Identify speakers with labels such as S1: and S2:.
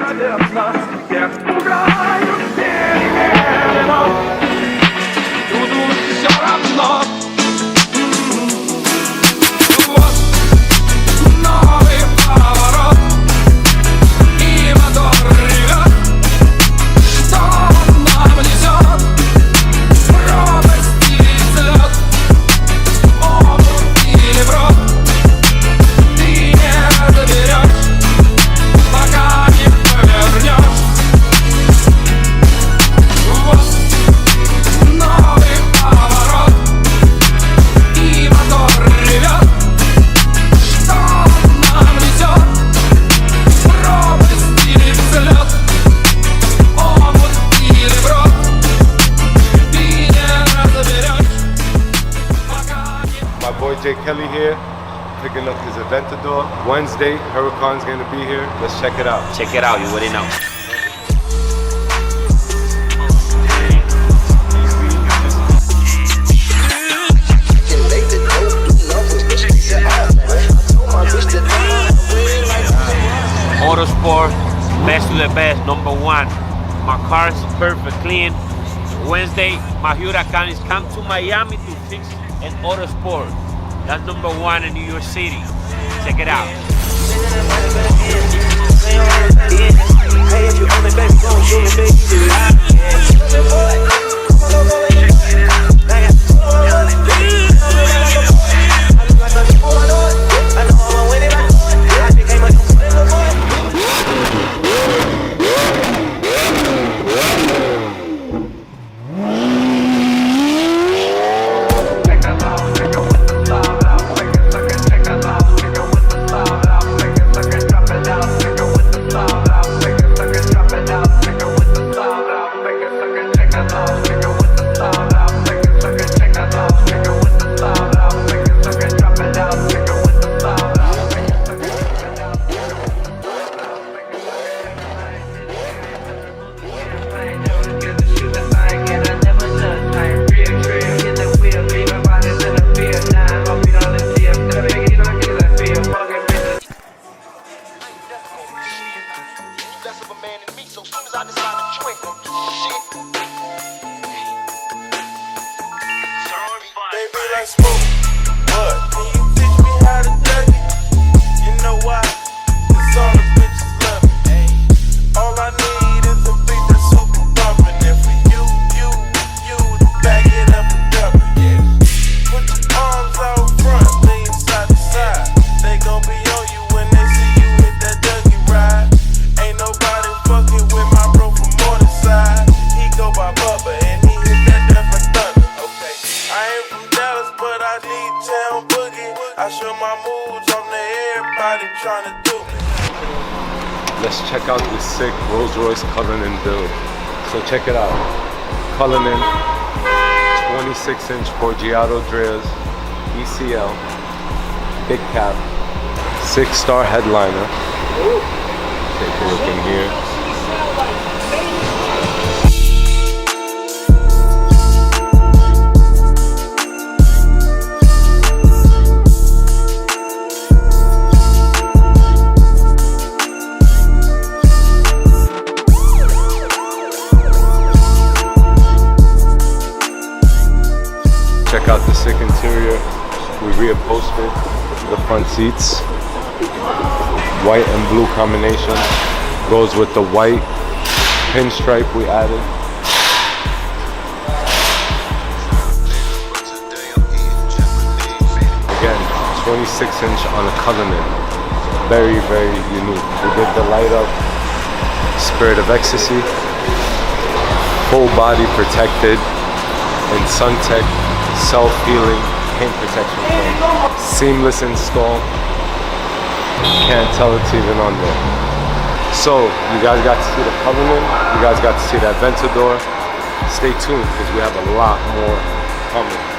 S1: одеться, всех пугаю перемену. Тут все равно. Вот новый поворот, и мотор ревет. Что он нам несет? Пропасть или взлет, омут или брод. Ты не заберешь, пока не повернешь. Вот новый поворот, и мотор ревет. Что он нам несет? Пропасть или взлет, омут или брод. Ты не заберешь, пока не.
S2: My boy Jay Kelly here, picking up his Aventador. Wednesday, Huracan's gonna be here. Let's check it out.
S3: Check it out, you already know. Autosport, best of the best, number one. My car's perfect, clean. Wednesday, my Huracan is come to Miami to fix an Autosport. That's number one in New York City. Check it out.
S2: Let's check out this sick Rolls-Royce Cullinan build. So check it out. Cullinan, 26-inch forgiato drills, ECL, big cap, 6-star headliner. Take a look in here. Check out the sick interior. We reupholstered the front seats. White and blue combination. Goes with the white pinstripe we added. Again, 26-inch on a Cullinan. Very, very unique. We did the light up Spirit of Ecstasy. Full body protected in SunTech self-healing paint protection film. Seamless install. Can't tell it's even on there. So you guys got to see the Cullinan, you guys got to see that Aventador. Stay tuned because we have a lot more coming.